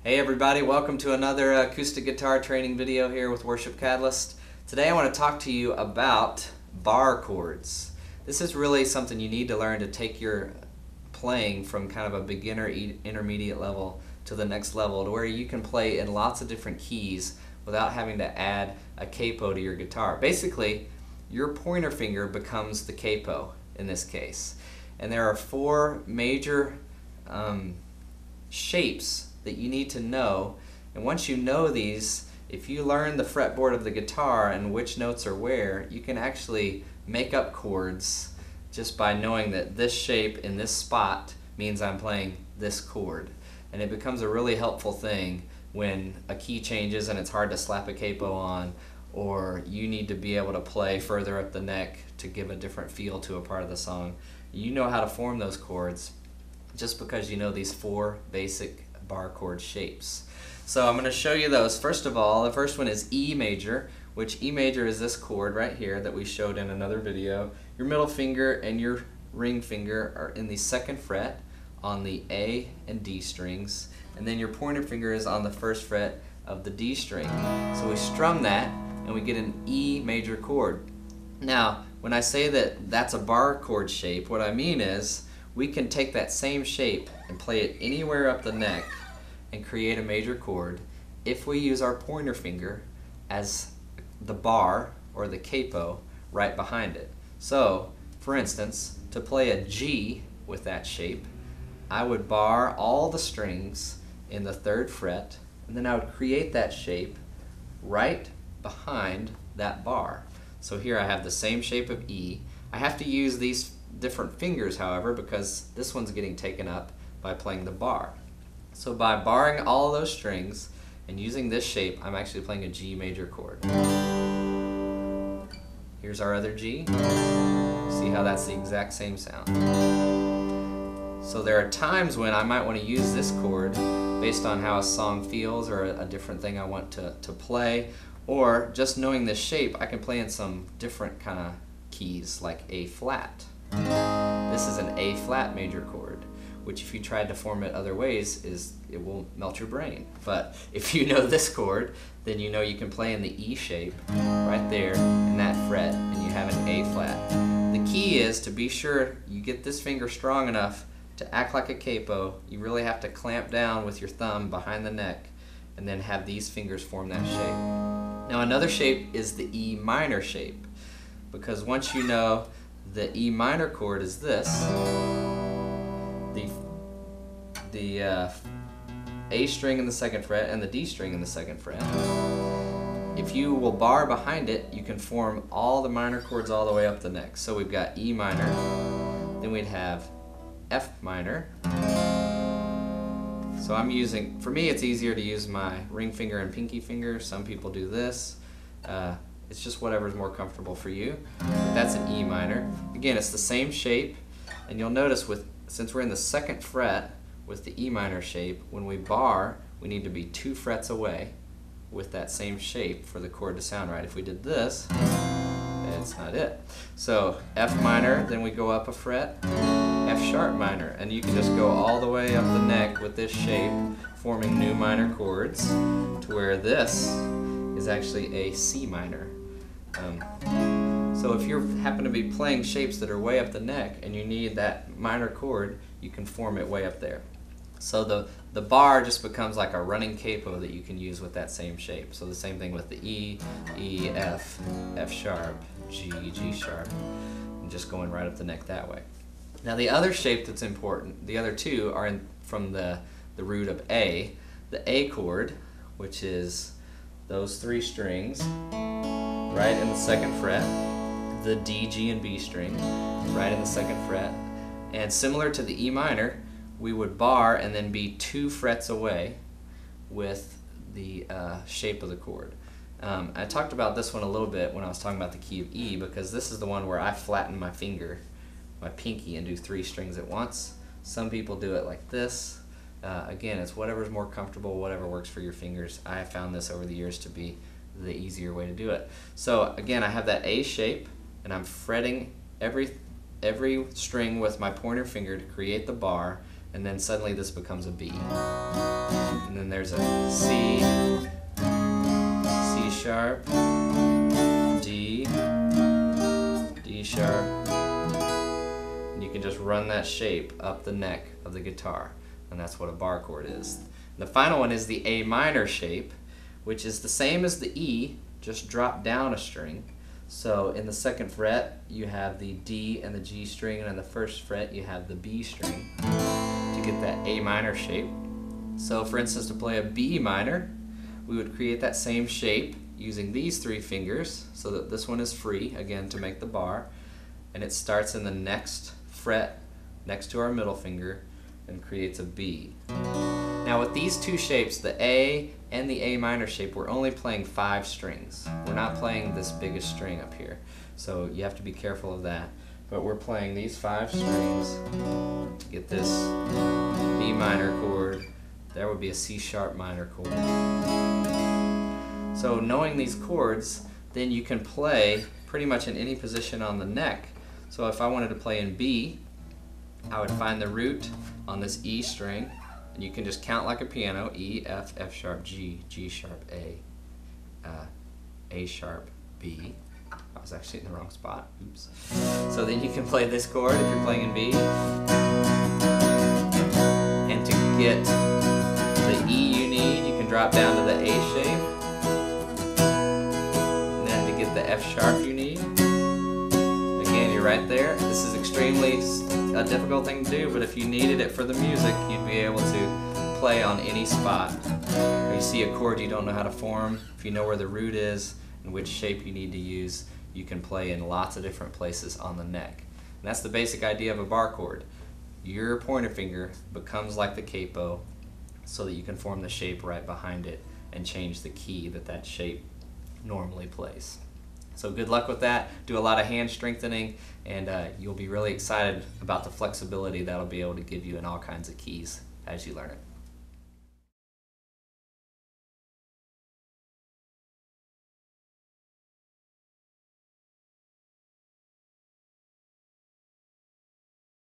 Hey everybody, welcome to another acoustic guitar training video here with Worship Catalyst. Today I want to talk to you about bar chords. This is really something you need to learn to take your playing from kind of a beginner intermediate level to the next level, to where you can play in lots of different keys without having to add a capo to your guitar. Basically, your pointer finger becomes the capo in this case. And there are four major shapes that you need to know, and once you know these, if you learn the fretboard of the guitar and which notes are where, you can actually make up chords just by knowing that this shape in this spot means I'm playing this chord. And it becomes a really helpful thing when a key changes and it's hard to slap a capo on, or you need to be able to play further up the neck to give a different feel to a part of the song. You know how to form those chords just because you know these four basic bar chord shapes. So I'm going to show you those. First of all, the first one is E major, which E major is this chord right here that we showed in another video. Your middle finger and your ring finger are in the second fret on the A and D strings, and then your pointer finger is on the first fret of the D string. So we strum that and we get an E major chord. Now, when I say that that's a bar chord shape, what I mean is we can take that same shape and play it anywhere up the neck and create a major chord if we use our pointer finger as the bar or the capo right behind it. So, for instance, to play a G with that shape, I would bar all the strings in the third fret, and then I would create that shape right behind that bar. So here I have the same shape of E. I have to use these different fingers, however, because this one's getting taken up by playing the bar. So by barring all those strings and using this shape, I'm actually playing a G major chord. Here's our other G. See how that's the exact same sound. So there are times when I might want to use this chord based on how a song feels or a different thing I want to play, or just knowing this shape, I can play in some different kind of keys like A flat. This is an A flat major chord, which if you tried to form it other ways, it will melt your brain. But if you know this chord, then you know you can play in the E shape right there in that fret, and you have an A flat. The key is to be sure you get this finger strong enough to act like a capo. You really have to clamp down with your thumb behind the neck and then have these fingers form that shape. Now another shape is the E minor shape, because once you know the E minor chord is this, the A string in the second fret and the D string in the second fret. If you will bar behind it, you can form all the minor chords all the way up the neck. So we've got E minor, then we'd have F minor. So I'm using, for me it's easier to use my ring finger and pinky finger. Some people do this. It's just whatever's more comfortable for you. But that's an E minor. Again, it's the same shape, and you'll notice since we're in the second fret with the E minor shape, when we bar, we need to be 2 frets away with that same shape for the chord to sound right. If we did this, that's not it. So F minor, then we go up a fret, F sharp minor, and you can just go all the way up the neck with this shape, forming new minor chords, to where this is actually a C minor. So if you happen to be playing shapes that are way up the neck and you need that minor chord, you can form it way up there. So the bar just becomes like a running capo that you can use with that same shape. So the same thing with the E, E, F, F sharp, G, G sharp, and just going right up the neck that way. Now the other shape that's important, the other two are from the root of A. The A chord, which is those 3 strings right in the second fret, the D, G, and B string right in the second fret, and similar to the E minor, we would bar and then be 2 frets away with the shape of the chord. I talked about this one a little bit when I was talking about the key of E, because this is the one where I flatten my finger, my pinky, and do 3 strings at once. Some people do it like this. Again, it's whatever's more comfortable, whatever works for your fingers. I have found this over the years to be the easier way to do it. So again, I have that A shape, and I'm fretting every string with my pointer finger to create the bar, and then suddenly this becomes a B. And then there's a C, C sharp, D, D sharp, and you can just run that shape up the neck of the guitar, and that's what a bar chord is. And the final one is the A minor shape, which is the same as the E, just drop down a string. So in the second fret you have the D and the G string, and in the first fret you have the B string to get that A minor shape. So for instance, to play a B minor, we would create that same shape using these 3 fingers, so that this one is free, again, to make the bar, and it starts in the next fret next to our middle finger and creates a B. Now with these 2 shapes, the A and the A minor shape, we're only playing 5 strings. We're not playing this biggest string up here, so you have to be careful of that. But we're playing these 5 strings to get this B minor chord. There would be a C sharp minor chord. So knowing these chords, then you can play pretty much in any position on the neck. So if I wanted to play in B, I would find the root on this E string, and you can just count like a piano: E, F, F sharp, G, G sharp, A sharp, B. I was actually in the wrong spot. Oops. So then you can play this chord if you're playing in B. And to get the E you need, you can drop down to the A shape. And then to get the F sharp you need, again, you're right there. This is extremely a difficult thing to do, but if you needed it for the music, you'd be able to play on any spot. Or you see a chord you don't know how to form, if you know where the root is and which shape you need to use, you can play in lots of different places on the neck. And that's the basic idea of a bar chord. Your pointer finger becomes like the capo so that you can form the shape right behind it and change the key that that shape normally plays. So good luck with that. Do a lot of hand strengthening, and you'll be really excited about the flexibility that'll be able to give you in all kinds of keys as you learn it.